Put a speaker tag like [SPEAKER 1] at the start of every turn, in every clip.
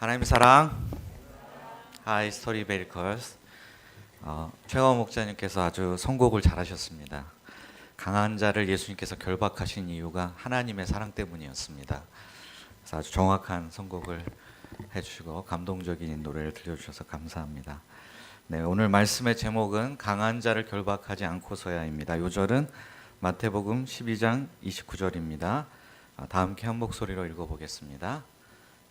[SPEAKER 1] 하나님의 사랑, 하이 스토리 베리컬스. 최강 목자님께서 아주 선곡을 잘하셨습니다. 강한 자를 예수님께서 결박하신 이유가 하나님의 사랑 때문이었습니다. 그래서 아주 정확한 선곡을 해주시고 감동적인 노래를 들려주셔서 감사합니다. 네, 오늘 말씀의 제목은 강한 자를 결박하지 않고서야입니다. 요절은 마태복음 12장 29절입니다. 다 함께 한 목소리로 읽어보겠습니다.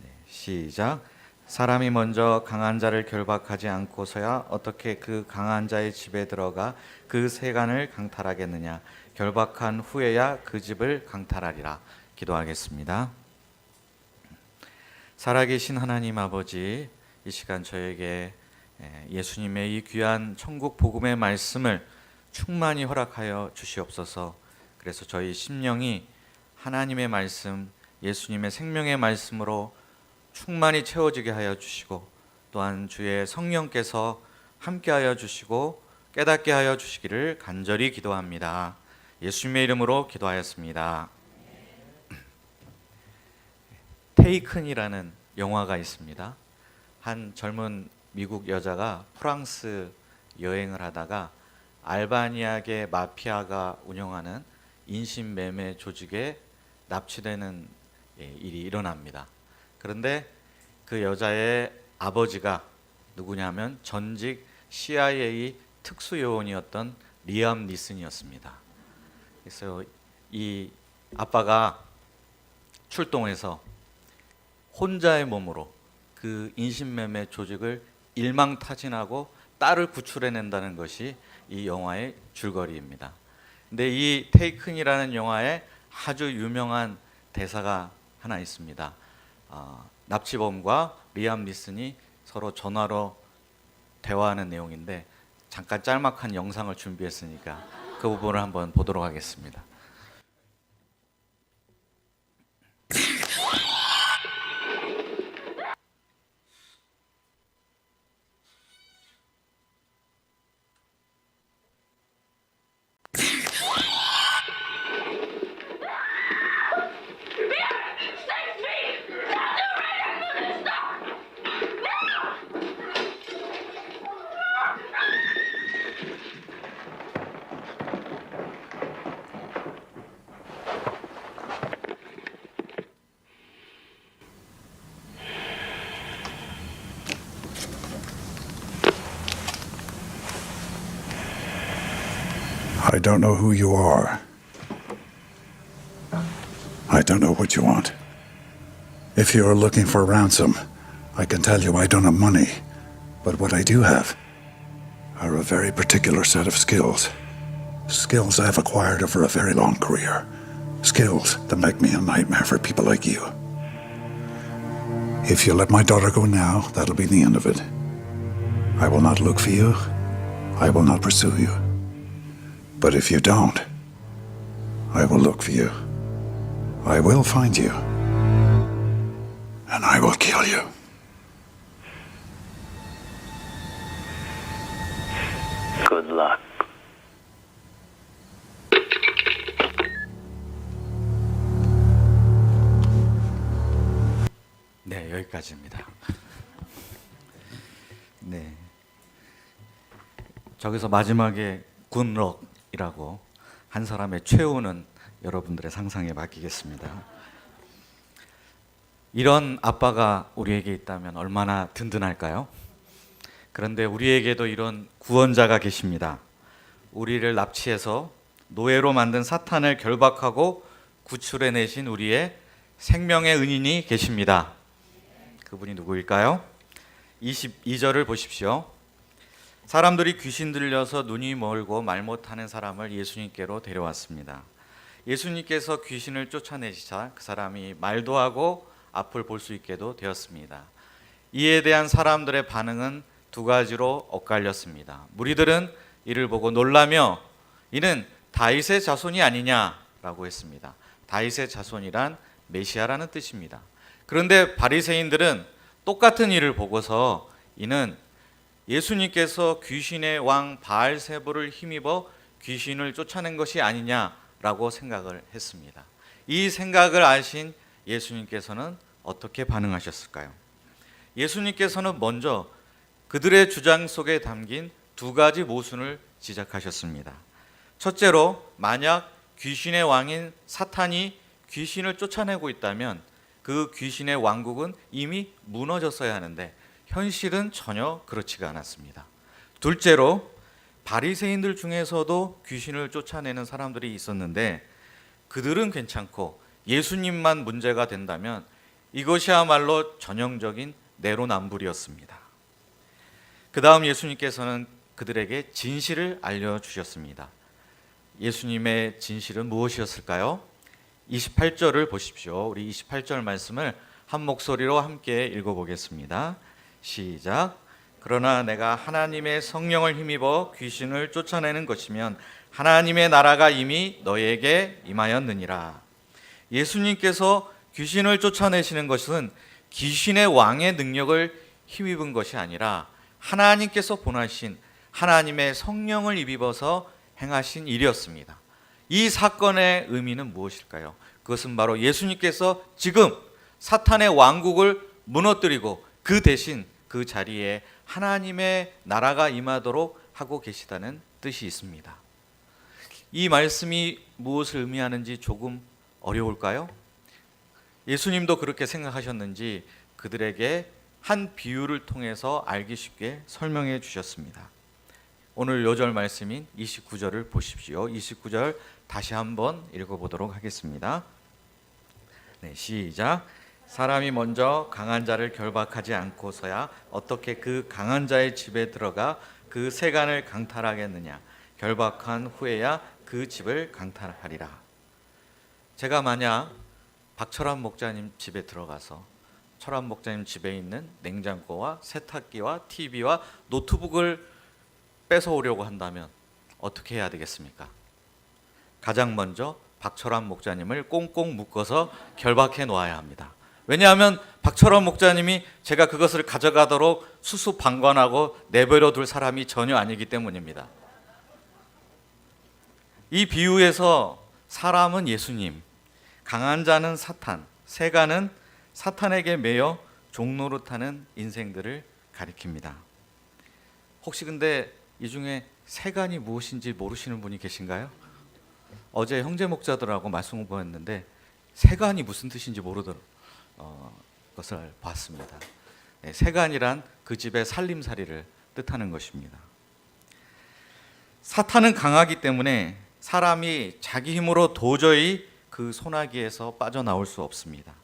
[SPEAKER 1] 네, 시작. 사람이 먼저 강한 자를 결박하지 않고서야 어떻게 그 강한 자의 집에 들어가 그 세간을 강탈하겠느냐. 결박한 후에야 그 집을 강탈하리라. 기도하겠습니다. 살아계신 하나님 아버지, 이 시간 저에게 예수님의 이 귀한 천국 복음의 말씀을 충만히 허락하여 주시옵소서. 그래서 저희 심령이 하나님의 말씀, 예수님의 생명의 말씀으로 충만히 채워지게 하여 주시고, 또한 주의 성령께서 함께하여 주시고 깨닫게 하여 주시기를 간절히 기도합니다. 예수님의 이름으로 기도하였습니다. 테이큰이라는 영화가 있습니다. 한 젊은 미국 여자가 프랑스 여행을 하다가 알바니아계 마피아가 운영하는 인신매매 조직에 납치되는 일이 일어납니다. 그런데 그 여자의 아버지가 누구냐면 전직 CIA 특수요원이었던 리암 니슨이었습니다. 그래서 이 아빠가 출동해서 혼자의 몸으로 그 인신매매 조직을 일망타진하고 딸을 구출해낸다는 것이 이 영화의 줄거리입니다. 근데 이 테이큰이라는 영화에 아주 유명한 대사가 하나 있습니다. 납치범과 리암 니슨이 서로 전화로 대화하는 내용인데, 잠깐 짤막한 영상을 준비했으니까 그 부분을 한번 보도록 하겠습니다.
[SPEAKER 2] I don't know who you are. I don't know what you want. If you're looking for ransom, I can tell you I don't have money. But what I do have are a very particular set of skills. Skills I've acquired over a very long career. Skills that make me a nightmare for people like you. If you let my daughter go now, that'll be the end of it. I will not look for you. I will not pursue you. But if you don't, I will look for you. I will find you. And I will kill you.
[SPEAKER 3] Good luck.
[SPEAKER 1] 네, 여기까지입니다. 네, 저기서 마지막에 굿럭이라고 한 사람의 최후는 여러분들의 상상에 맡기겠습니다. 이런 아빠가 우리에게 있다면 얼마나 든든할까요? 그런데 우리에게도 이런 구원자가 계십니다. 우리를 납치해서 노예로 만든 사탄을 결박하고 구출해내신 우리의 생명의 은인이 계십니다. 그분이 누구일까요? 22절을 보십시오. 사람들이 귀신 들려서 눈이 멀고 말 못하는 사람을 예수님께로 데려왔습니다. 예수님께서 귀신을 쫓아내시자 그 사람이 말도 하고 앞을 볼 수 있게도 되었습니다. 이에 대한 사람들의 반응은 두 가지로 엇갈렸습니다. 무리들은 이를 보고 놀라며 이는 다윗의 자손이 아니냐라고 했습니다. 다윗의 자손이란 메시아라는 뜻입니다. 그런데 바리새인들은 똑같은 일을 보고서 이는 예수님께서 귀신의 왕 바알세불을 힘입어 귀신을 쫓아낸 것이 아니냐라고 생각을 했습니다. 이 생각을 아신 예수님께서는 어떻게 반응하셨을까요? 예수님께서는 먼저 그들의 주장 속에 담긴 두 가지 모순을 지적하셨습니다. 첫째로, 만약 귀신의 왕인 사탄이 귀신을 쫓아내고 있다면 그 귀신의 왕국은 이미 무너졌어야 하는데 현실은 전혀 그렇지가 않았습니다. 둘째로, 바리새인들 중에서도 귀신을 쫓아내는 사람들이 있었는데 그들은 괜찮고 예수님만 문제가 된다면 이것이야말로 전형적인 내로남불이었습니다. 그 다음 예수님께서는 그들에게 진실을 알려주셨습니다. 예수님의 진실은 무엇이었을까요? 28절을 보십시오. 우리 28절 말씀을 한 목소리로 함께 읽어보겠습니다. 시작. 그러나 내가 하나님의 성령을 힘입어 귀신을 쫓아내는 것이면 하나님의 나라가 이미 너희에게 임하였느니라. 예수님께서 귀신을 쫓아내시는 것은 귀신의 왕의 능력을 힘입은 것이 아니라 하나님께서 보내신 하나님의 성령을 입어서 행하신 일이었습니다. 이 사건의 의미는 무엇일까요? 그것은 바로 예수님께서 지금 사탄의 왕국을 무너뜨리고 그 대신 그 자리에 하나님의 나라가 임하도록 하고 계시다는 뜻이 있습니다. 이 말씀이 무엇을 의미하는지 조금 어려울까요? 예수님도 그렇게 생각하셨는지 그들에게 한 비유를 통해서 알기 쉽게 설명해 주셨습니다. 오늘 요절 말씀인 29절을 보십시오. 29절 다시 한번 읽어보도록 하겠습니다. 네, 시작. 사람이 먼저 강한 자를 결박하지 않고서야 어떻게 그 강한 자의 집에 들어가 그 세간을 강탈하겠느냐. 결박한 후에야 그 집을 강탈하리라. 제가 만약 박철환 목자님 집에 들어가서 철환 목자님 집에 있는 냉장고와 세탁기와 TV와 노트북을 뺏어오려고 한다면 어떻게 해야 되겠습니까? 가장 먼저 박철환 목자님을 꽁꽁 묶어서 결박해 놓아야 합니다. 왜냐하면 박철환 목자님이 제가 그것을 가져가도록 수수방관하고 내버려 둘 사람이 전혀 아니기 때문입니다. 이 비유에서 사람은 예수님, 강한 자는 사탄, 세간은 사탄에게 매여 종노릇하는 인생들을 가리킵니다. 혹시 근데 이 중에 세간이 무엇인지 모르시는 분이 계신가요? 어제 형제 목자들하고 말씀을 보았는데 세간이 무슨 뜻인지 모르던 것을 봤습니다. 네, 세간이란 그 집의 살림살이를 뜻하는 것입니다. 사탄은 강하기 때문에 사람이 자기 힘으로 도저히 그 소나기에서 빠져나올 수 없습니다.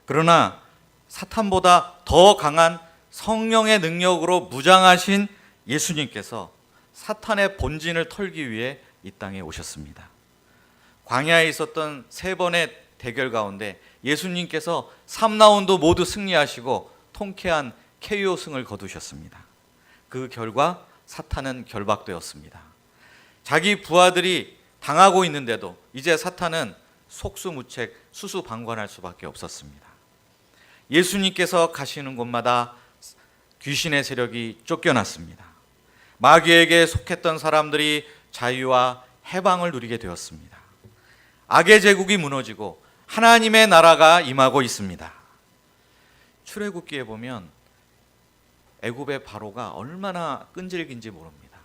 [SPEAKER 1] 그러나 사탄보다 더 강한 성령의 능력으로 무장하신 예수님께서 사탄의 본진을 털기 위해 이 땅에 오셨습니다. 광야에 있었던 세 번의 대결 가운데 예수님께서 3라운드 모두 승리하시고 통쾌한 KO승을 거두셨습니다. 그 결과 사탄은 결박되었습니다. 자기 부하들이 당하고 있는데도 이제 사탄은 속수무책, 수수방관할 수밖에 없었습니다. 예수님께서 가시는 곳마다 귀신의 세력이 쫓겨났습니다. 마귀에게 속했던 사람들이 자유와 해방을 누리게 되었습니다. 악의 제국이 무너지고 하나님의 나라가 임하고 있습니다. 출애굽기에 보면 애굽의 바로가 얼마나 끈질긴지 모릅니다.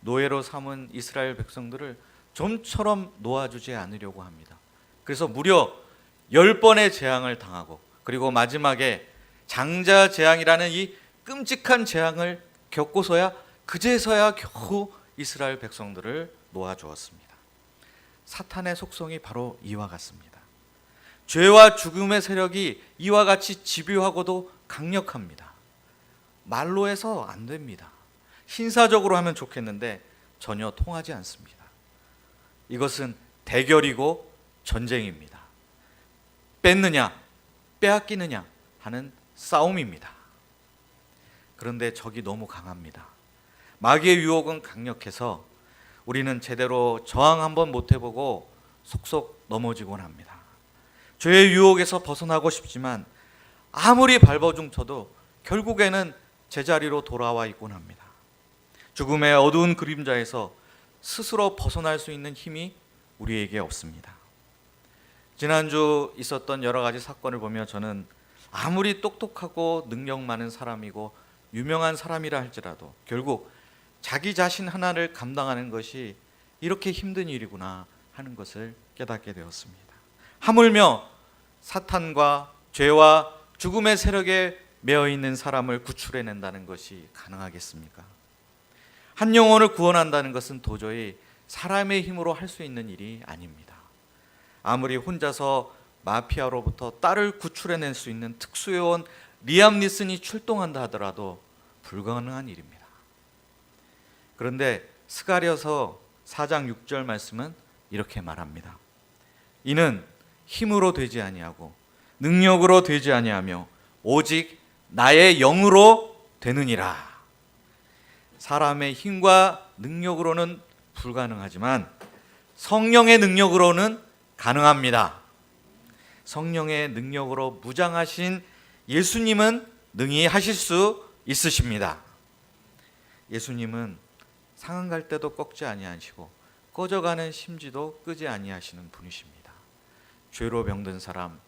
[SPEAKER 1] 노예로 삼은 이스라엘 백성들을 좀처럼 놓아주지 않으려고 합니다. 그래서 무려 10번의 재앙을 당하고 그리고 마지막에 장자 재앙이라는 이 끔찍한 재앙을 겪고서야 그제서야 겨우 이스라엘 백성들을 놓아주었습니다. 사탄의 속성이 바로 이와 같습니다. 죄와 죽음의 세력이 이와 같이 집요하고도 강력합니다. 말로 해서 안 됩니다. 신사적으로 하면 좋겠는데 전혀 통하지 않습니다. 이것은 대결이고 전쟁입니다. 뺏느냐 빼앗기느냐 하는 싸움입니다. 그런데 적이 너무 강합니다. 마귀의 유혹은 강력해서 우리는 제대로 저항 한번 못 해보고 속속 넘어지곤 합니다. 죄의 유혹에서 벗어나고 싶지만 아무리 발버둥쳐도 결국에는 제자리로 돌아와 있곤 합니다. 죽음의 어두운 그림자에서 스스로 벗어날 수 있는 힘이 우리에게 없습니다. 지난주 있었던 여러 가지 사건을 보며 저는 아무리 똑똑하고 능력 많은 사람이고 유명한 사람이라 할지라도 결국 자기 자신 하나를 감당하는 것이 이렇게 힘든 일이구나 하는 것을 깨닫게 되었습니다. 하물며 사탄과 죄와 죽음의 세력에 매여 있는 사람을 구출해낸다는 것이 가능하겠습니까? 한 영혼을 구원한다는 것은 도저히 사람의 힘으로 할 수 있는 일이 아닙니다. 아무리 혼자서 마피아로부터 딸을 구출해낼 수 있는 특수요원 리암 니슨이 출동한다 하더라도 불가능한 일입니다. 그런데 스가랴서 4장 6절 말씀은 이렇게 말합니다. 이는 힘으로 되지 아니하고 능력으로 되지 아니하며 오직 나의 영으로 되느니라. 사람의 힘과 능력으로는 불가능하지만 성령의 능력으로는 가능합니다. 성령의 능력으로 무장하신 예수님은 능히 하실 수 있으십니다. 예수님은 상한 갈 때도 꺾지 아니하시고 꺼져가는 심지도 끄지 아니하시는 분이십니다. 죄로 병든 사람,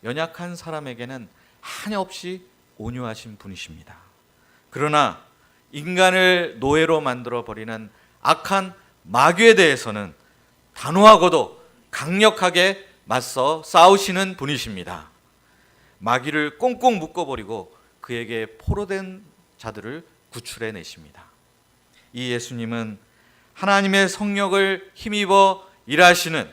[SPEAKER 1] 연약한 사람에게는 한없이 온유하신 분이십니다. 그러나 인간을 노예로 만들어 버리는 악한 마귀에 대해서는 단호하고도 강력하게 맞서 싸우시는 분이십니다. 마귀를 꽁꽁 묶어버리고 그에게 포로된 자들을 구출해 내십니다. 이 예수님은 하나님의 성령을 힘입어 일하시는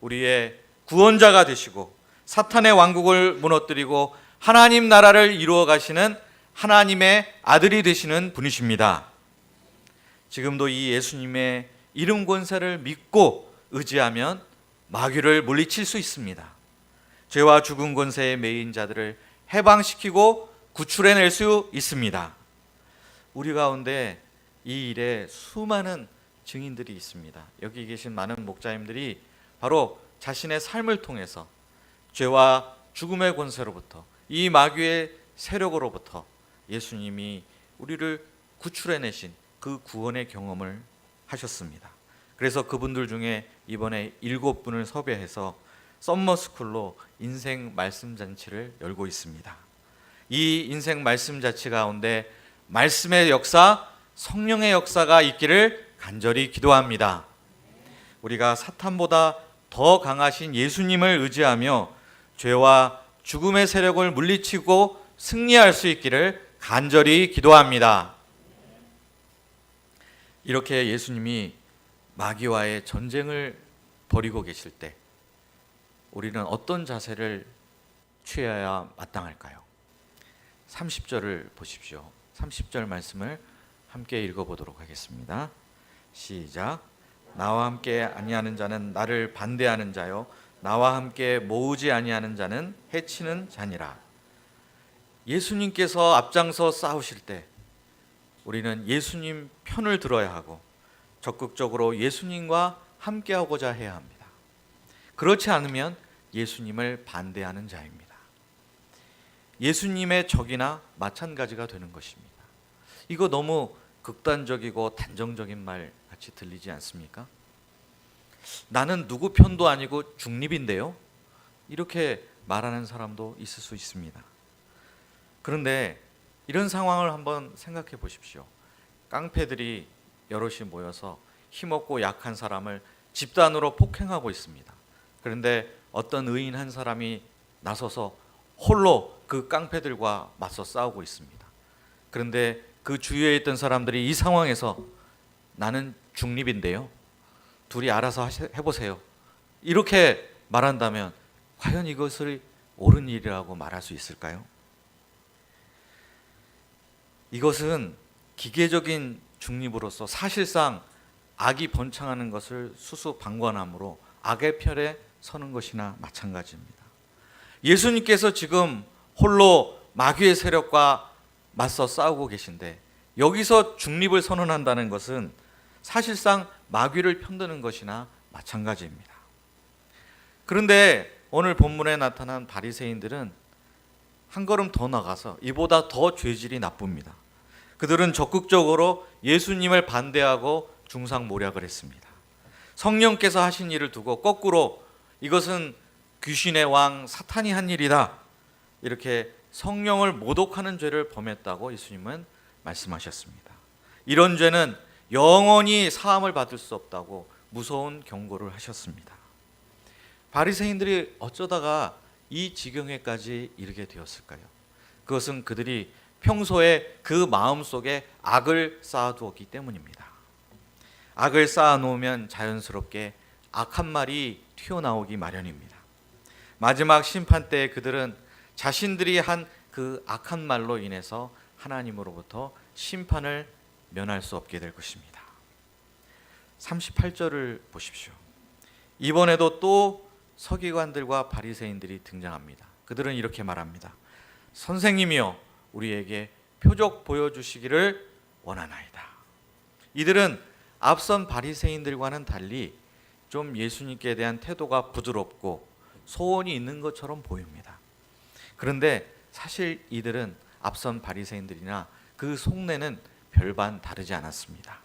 [SPEAKER 1] 우리의 구원자가 되시고 사탄의 왕국을 무너뜨리고 하나님 나라를 이루어 가시는 하나님의 아들이 되시는 분이십니다. 지금도 이 예수님의 이름 권세를 믿고 의지하면 마귀를 물리칠 수 있습니다. 죄와 죽은 권세에 매인 자들을 해방시키고 구출해낼 수 있습니다. 우리 가운데 이 일에 수많은 증인들이 있습니다. 여기 계신 많은 목자님들이 바로 자신의 삶을 통해서 죄와 죽음의 권세로부터 이 마귀의 세력으로부터 예수님이 우리를 구출해내신 그 구원의 경험을 하셨습니다. 그래서 그분들 중에 이번에 7분을 섭외해서 썸머스쿨로 인생 말씀 잔치를 열고 있습니다. 이 인생 말씀 잔치 가운데 말씀의 역사, 성령의 역사가 있기를 간절히 기도합니다. 우리가 사탄보다 더 강하신 예수님을 의지하며 죄와 죽음의 세력을 물리치고 승리할 수 있기를 간절히 기도합니다. 이렇게 예수님이 마귀와의 전쟁을 벌이고 계실 때 우리는 어떤 자세를 취해야 마땅할까요? 30절을 보십시오. 30절 말씀을 함께 읽어보도록 하겠습니다. 시작. 나와 함께 아니하는 자는 나를 반대하는 자요 나와 함께 모으지 아니하는 자는 해치는 자니라. 예수님께서 앞장서 싸우실 때 우리는 예수님 편을 들어야 하고 적극적으로 예수님과 함께하고자 해야 합니다. 그렇지 않으면 예수님을 반대하는 자입니다. 예수님의 적이나 마찬가지가 되는 것입니다. 이거 너무 극단적이고 단정적인 말 같이 들리지 않습니까? 나는 누구 편도 아니고 중립인데요, 이렇게 말하는 사람도 있을 수 있습니다. 그런데 이런 상황을 한번 생각해 보십시오. 깡패들이 여럿이 모여서 힘없고 약한 사람을 집단으로 폭행하고 있습니다. 그런데 어떤 의인 한 사람이 나서서 홀로 그 깡패들과 맞서 싸우고 있습니다. 그런데 그 주위에 있던 사람들이 이 상황에서 나는 중립인데요, 둘이 알아서 해보세요, 이렇게 말한다면 과연 이것을 옳은 일이라고 말할 수 있을까요? 이것은 기계적인 중립으로서 사실상 악이 번창하는 것을 수수방관함으로 악의 편에 서는 것이나 마찬가지입니다. 예수님께서 지금 홀로 마귀의 세력과 맞서 싸우고 계신데 여기서 중립을 선언한다는 것은 사실상 마귀를 편드는 것이나 마찬가지입니다. 그런데 오늘 본문에 나타난 바리새인들은 한 걸음 더 나가서 이보다 더 죄질이 나쁩니다. 그들은 적극적으로 예수님을 반대하고 중상모략을 했습니다. 성령께서 하신 일을 두고 거꾸로 이것은 귀신의 왕 사탄이 한 일이다, 이렇게 성령을 모독하는 죄를 범했다고 예수님은 말씀하셨습니다. 이런 죄는 영원히 사함을 받을 수 없다고 무서운 경고를 하셨습니다. 바리새인들이 어쩌다가 이 지경에까지 이르게 되었을까요? 그것은 그들이 평소에 그 마음속에 악을 쌓아두었기 때문입니다. 악을 쌓아놓으면 자연스럽게 악한 말이 튀어나오기 마련입니다. 마지막 심판 때에 그들은 자신들이 한 그 악한 말로 인해서 하나님으로부터 심판을 면할 수 없게 될 것입니다. 38절을 보십시오. 이번에도 또 서기관들과 바리새인들이 등장합니다. 그들은 이렇게 말합니다. 선생님이여, 우리에게 표적 보여주시기를 원하나이다. 이들은 앞선 바리새인들과는 달리 좀 예수님께 대한 태도가 부드럽고 소원이 있는 것처럼 보입니다. 그런데 사실 이들은 앞선 바리새인들이나 그 속내는 별반 다르지 않았습니다.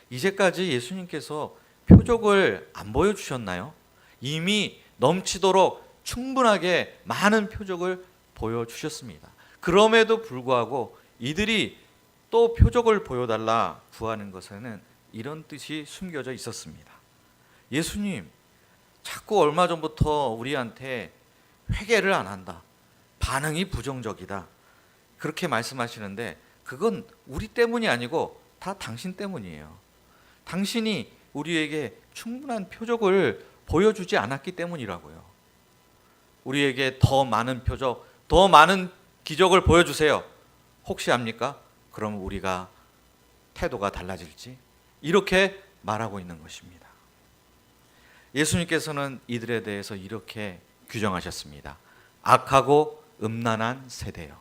[SPEAKER 1] 이제까지 예수님께서 표적을 안 보여주셨나요? 이미 넘치도록 충분하게 많은 표적을 보여주셨습니다. 그럼에도 불구하고 이들이 또 표적을 보여달라 구하는 것에는 이런 뜻이 숨겨져 있었습니다. 예수님, 자꾸 얼마 전부터 우리한테 회개를 안 한다, 반응이 부정적이다, 그렇게 말씀하시는데 그건 우리 때문이 아니고 다 당신 때문이에요. 당신이 우리에게 충분한 표적을 보여주지 않았기 때문이라고요. 우리에게 더 많은 표적, 더 많은 기적을 보여주세요. 혹시 압니까? 그럼 우리가 태도가 달라질지? 이렇게 말하고 있는 것입니다. 예수님께서는 이들에 대해서 이렇게 규정하셨습니다. 악하고 음란한 세대요.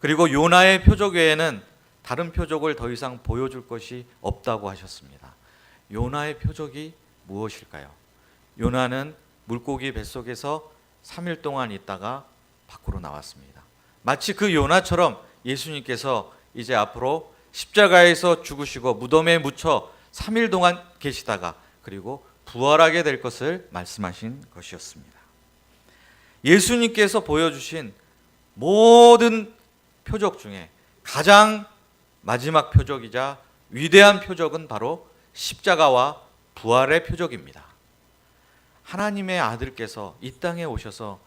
[SPEAKER 1] 그리고 요나의 표적 외에는 다른 표적을 더 이상 보여줄 것이 없다고 하셨습니다. 요나의 표적이 무엇일까요? 요나는 물고기 뱃속에서 3일 동안 있다가 밖으로 나왔습니다. 마치 그 요나처럼 예수님께서 이제 앞으로 십자가에서 죽으시고 무덤에 묻혀 3일 동안 계시다가 그리고 부활하게 될 것을 말씀하신 것이었습니다. 예수님께서 보여주신 모든 표적 중에 가장 마지막 표적이자 위대한 표적은 바로 십자가와 부활의 표적입니다. 하나님의 아들께서 이 땅에 오셔서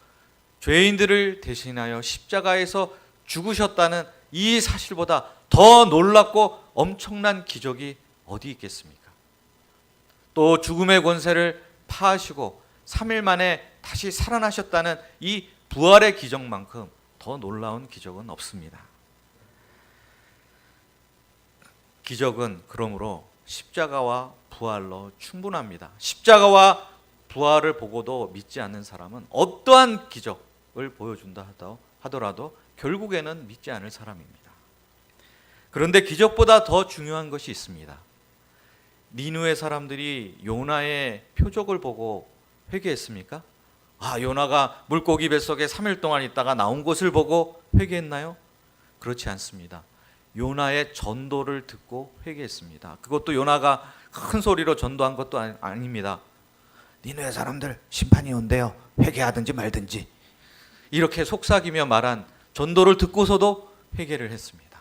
[SPEAKER 1] 죄인들을 대신하여 십자가에서 죽으셨다는 이 사실보다 더 놀랍고 엄청난 기적이 어디 있겠습니까? 또 죽음의 권세를 파하시고 3일 만에 다시 살아나셨다는 이 부활의 기적만큼 더 놀라운 기적은 없습니다. 기적은 그러므로 십자가와 부활로 충분합니다. 십자가와 부활을 보고도 믿지 않는 사람은 어떠한 기적을 보여준다 하더라도 결국에는 믿지 않을 사람입니다. 그런데 기적보다 더 중요한 것이 있습니다. 니느웨 사람들이 요나의 표적을 보고 회개했습니까? 요나가 물고기 뱃속에 3일 동안 있다가 나온 것을 보고 회개했나요? 그렇지 않습니다. 요나의 전도를 듣고 회개했습니다. 그것도 요나가 큰 소리로 전도한 것도 아닙니다. 니느웨 사람들 심판이 온대요. 회개하든지 말든지. 이렇게 속삭이며 말한 전도를 듣고서도 회개를 했습니다.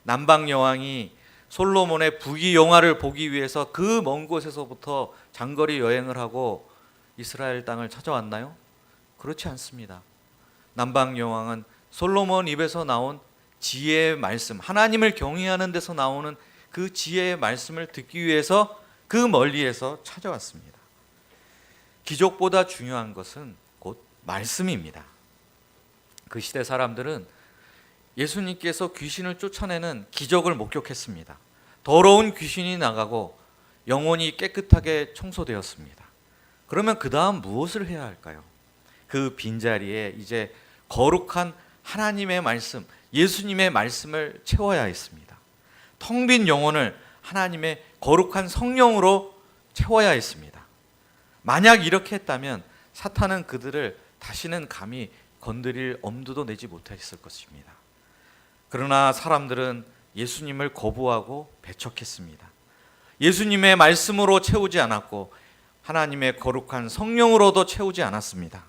[SPEAKER 1] 남방 여왕이 솔로몬의 부귀영화를 보기 위해서 그 먼 곳에서부터 장거리 여행을 하고 이스라엘 땅을 찾아왔나요? 그렇지 않습니다. 남방 여왕은 솔로몬 입에서 나온 지혜의 말씀, 하나님을 경외하는 데서 나오는 그 지혜의 말씀을 듣기 위해서 그 멀리에서 찾아왔습니다. 기적보다 중요한 것은 곧 말씀입니다. 그 시대 사람들은 예수님께서 귀신을 쫓아내는 기적을 목격했습니다. 더러운 귀신이 나가고 영혼이 깨끗하게 청소되었습니다. 그러면 그 다음 무엇을 해야 할까요? 그 빈자리에 이제 거룩한 하나님의 말씀, 예수님의 말씀을 채워야 했습니다. 텅 빈 영혼을 하나님의 거룩한 성령으로 채워야 했습니다. 만약 이렇게 했다면 사탄은 그들을 다시는 감히 건드릴 엄두도 내지 못했을 것입니다. 그러나 사람들은 예수님을 거부하고 배척했습니다. 예수님의 말씀으로 채우지 않았고 하나님의 거룩한 성령으로도 채우지 않았습니다.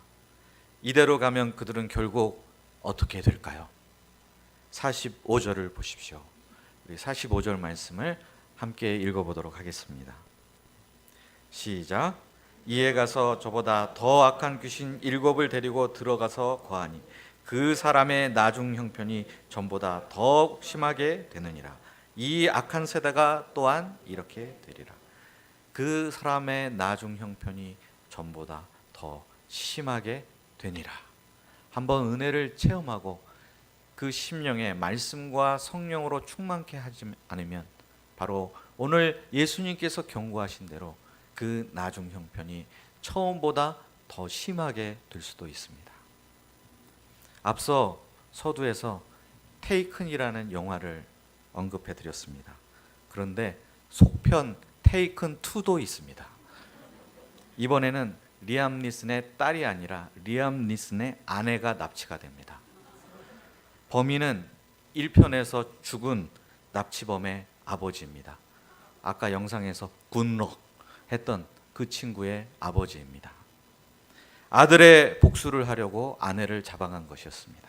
[SPEAKER 1] 이대로 가면 그들은 결국 어떻게 될까요? 45절을 보십시오. 우리 45절 말씀을 함께 읽어보도록 하겠습니다. 시작. 이에 가서 저보다 더 악한 귀신 7을 데리고 들어가서 거하니 그 사람의 나중 형편이 전보다 더 심하게 되느니라. 이 악한 세대가 또한 이렇게 되리라. 그 사람의 나중 형편이 전보다 더 심하게 되니라. 한번 은혜를 체험하고 그 심령에 말씀과 성령으로 충만케 하지 않으면 바로 오늘 예수님께서 경고하신 대로 그 나중 형편이 처음보다 더 심하게 될 수도 있습니다. 앞서 서두에서 테이큰이라는 영화를 언급해 드렸습니다. 그런데 속편 테이큰 2도 있습니다. 이번에는 리암 니슨의 딸이 아니라 리암 니슨의 아내가 납치가 됩니다. 범인은 1편에서 죽은 납치범의 아버지입니다. 아까 영상에서 굿럭 했던 그 친구의 아버지입니다. 아들의 복수를 하려고 아내를 잡아간 것이었습니다.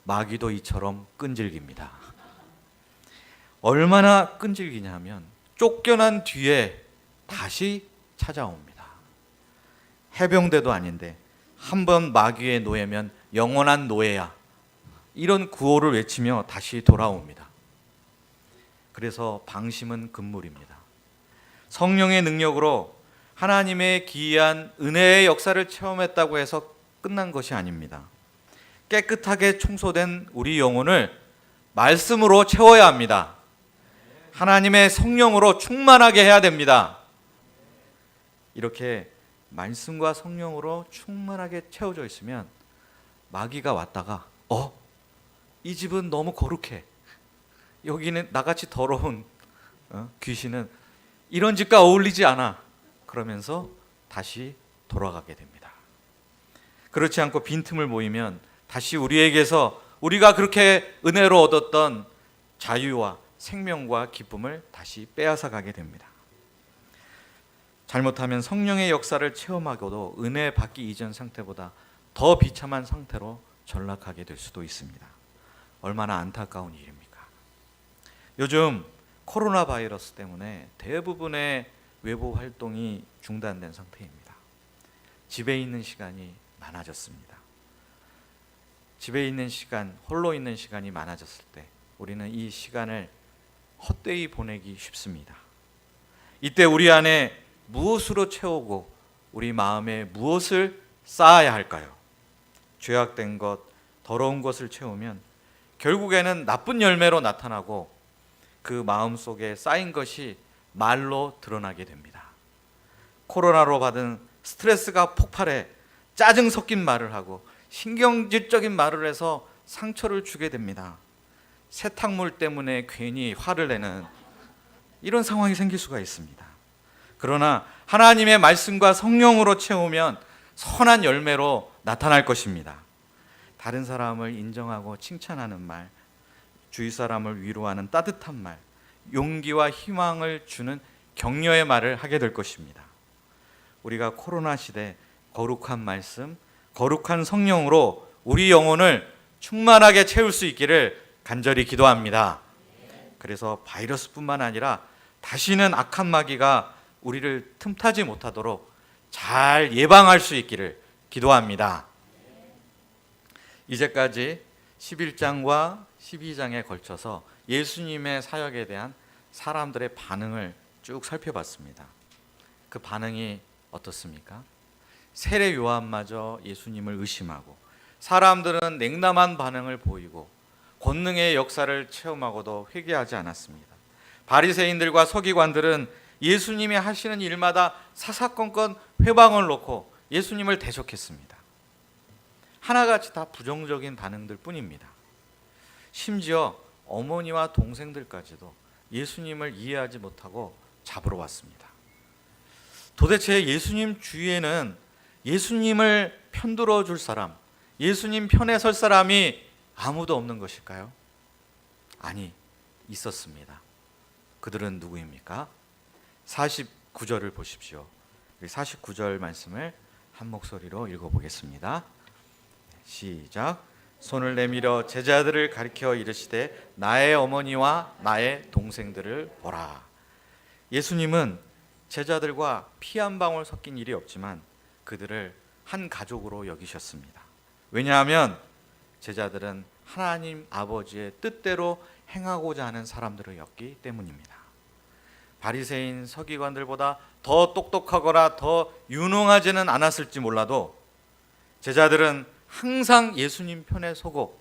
[SPEAKER 1] 마귀도 이처럼 끈질깁니다. 얼마나 끈질기냐 하면 쫓겨난 뒤에 다시 찾아옵니다. 해병대도 아닌데 한번 마귀의 노예면 영원한 노예야, 이런 구호를 외치며 다시 돌아옵니다. 그래서 방심은 금물입니다. 성령의 능력으로 하나님의 기이한 은혜의 역사를 체험했다고 해서 끝난 것이 아닙니다. 깨끗하게 청소된 우리 영혼을 말씀으로 채워야 합니다. 하나님의 성령으로 충만하게 해야 됩니다. 이렇게 말씀과 성령으로 충만하게 채워져 있으면 마귀가 왔다가 이 집은 너무 거룩해, 여기는 나같이 더러운 귀신은 이런 집과 어울리지 않아, 그러면서 다시 돌아가게 됩니다. 그렇지 않고 빈틈을 모이면 다시 우리에게서 우리가 그렇게 은혜로 얻었던 자유와 생명과 기쁨을 다시 빼앗아 가게 됩니다. 잘못하면 성령의 역사를 체험하고도 은혜 받기 이전 상태보다 더 비참한 상태로 전락하게 될 수도 있습니다. 얼마나 안타까운 일입니까? 요즘 코로나 바이러스 때문에 대부분의 외부 활동이 중단된 상태입니다. 집에 있는 시간이 많아졌습니다. 집에 있는 시간, 홀로 있는 시간이 많아졌을 때 우리는 이 시간을 헛되이 보내기 쉽습니다. 이때 우리 안에 무엇으로 채우고 우리 마음에 무엇을 쌓아야 할까요? 죄악된 것, 더러운 것을 채우면 결국에는 나쁜 열매로 나타나고 그 마음 속에 쌓인 것이 말로 드러나게 됩니다. 코로나로 받은 스트레스가 폭발해 짜증 섞인 말을 하고 신경질적인 말을 해서 상처를 주게 됩니다. 세탁물 때문에 괜히 화를 내는 이런 상황이 생길 수가 있습니다. 그러나 하나님의 말씀과 성령으로 채우면 선한 열매로 나타날 것입니다. 다른 사람을 인정하고 칭찬하는 말, 주위 사람을 위로하는 따뜻한 말, 용기와 희망을 주는 격려의 말을 하게 될 것입니다. 우리가 코로나 시대 거룩한 말씀, 거룩한 성령으로 우리 영혼을 충만하게 채울 수 있기를 간절히 기도합니다. 그래서 바이러스뿐만 아니라 다시는 악한 마귀가 우리를 틈타지 못하도록 잘 예방할 수 있기를 기도합니다. 이제까지 11장과 12장에 걸쳐서 예수님의 사역에 대한 사람들의 반응을 쭉 살펴봤습니다. 그 반응이 어떻습니까? 세례 요한마저 예수님을 의심하고 사람들은 냉담한 반응을 보이고 권능의 역사를 체험하고도 회개하지 않았습니다. 바리새인들과 서기관들은 예수님이 하시는 일마다 사사건건 회방을 놓고 예수님을 대적했습니다. 하나같이 다 부정적인 반응들 뿐입니다. 심지어 어머니와 동생들까지도 예수님을 이해하지 못하고 잡으러 왔습니다. 도대체 예수님 주위에는 예수님을 편들어 줄 사람, 예수님 편에 설 사람이 아무도 없는 것일까요? 아니, 있었습니다. 그들은 누구입니까? 49절을 보십시오. 49절 말씀을 한 목소리로 읽어보겠습니다. 시작. 손을 내밀어 제자들을 가리켜 이르시되 나의 어머니와 나의 동생들을 보라. 예수님은 제자들과 피 한 방울 섞인 일이 없지만 그들을 한 가족으로 여기셨습니다. 왜냐하면 제자들은 하나님 아버지의 뜻대로 행하고자 하는 사람들이었기 때문입니다. 바리새인 서기관들보다 더 똑똑하거나 더 유능하지는 않았을지 몰라도 제자들은 항상 예수님 편에 서고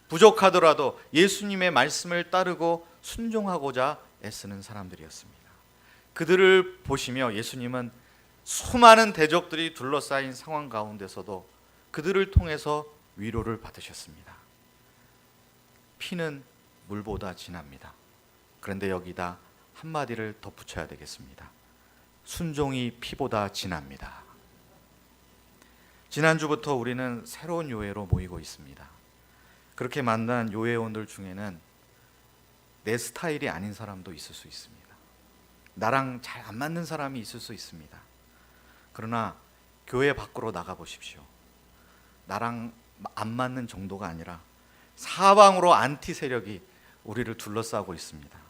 [SPEAKER 1] 부족하더라도 예수님의 말씀을 따르고 순종하고자 애쓰는 사람들이었습니다. 그들을 보시며 예수님은 수많은 대적들이 둘러싸인 상황 가운데서도 그들을 통해서 위로를 받으셨습니다. 피는 물보다 진합니다. 그런데 여기다 한마디를 덧붙여야 되겠습니다. 순종이 피보다 진합니다. 지난주부터 우리는 새로운 요회로 모이고 있습니다. 그렇게 만난 요회원들 중에는 내 스타일이 아닌 사람도 있을 수 있습니다. 나랑 잘 안 맞는 사람이 있을 수 있습니다. 그러나 교회 밖으로 나가보십시오. 나랑 안 맞는 정도가 아니라 사방으로 안티 세력이 우리를 둘러싸고 있습니다.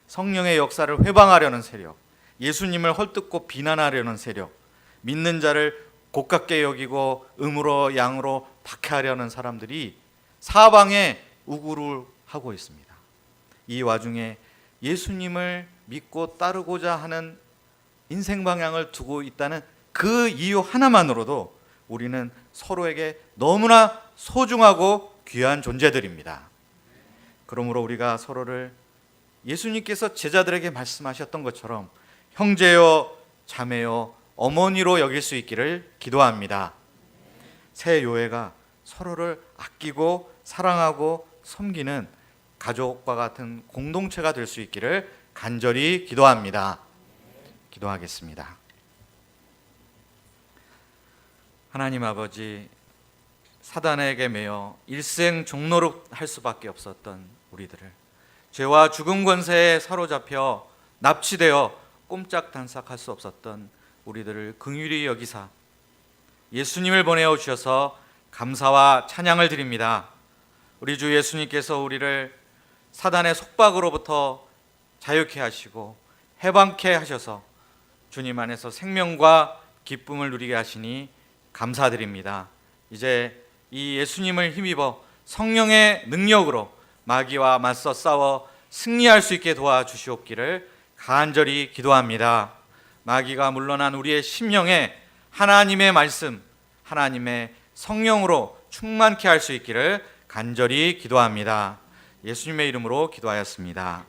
[SPEAKER 1] 성령의 역사를 회방하려는 세력, 예수님을 헐뜯고 비난하려는 세력, 믿는 자를 고깝게 여기고 음으로 양으로 박해하려는 사람들이 사방에 우구를 하고 있습니다. 이 와중에 예수님을 믿고 따르고자 하는 인생 방향을 두고 있다는 그 이유 하나만으로도 우리는 서로에게 너무나 소중하고 귀한 존재들입니다. 그러므로 우리가 서로를 예수님께서 제자들에게 말씀하셨던 것처럼 형제요, 자매요, 어머니로 여길 수 있기를 기도합니다. 새 요회가 서로를 아끼고 사랑하고 섬기는 가족과 같은 공동체가 될 수 있기를 간절히 기도합니다. 기도하겠습니다. 하나님 아버지, 사단에게 매여 일생 종노릇 할 수밖에 없었던 우리들을 죄와 죽음 권세에 사로잡혀 납치되어 꼼짝단삭할 수 없었던 우리들을 긍휼히 여기사 예수님을 보내어 주셔서 감사와 찬양을 드립니다. 우리 주 예수님께서 우리를 사단의 속박으로부터 자유케 하시고 해방케 하셔서 주님 안에서 생명과 기쁨을 누리게 하시니 감사드립니다. 이제 이 예수님을 힘입어 성령의 능력으로 마귀와 맞서 싸워 승리할 수 있게 도와주시옵기를 간절히 기도합니다. 마귀가 물러난 우리의 심령에 하나님의 말씀, 하나님의 성령으로 충만케 할 수 있기를 간절히 기도합니다. 예수님의 이름으로 기도하였습니다.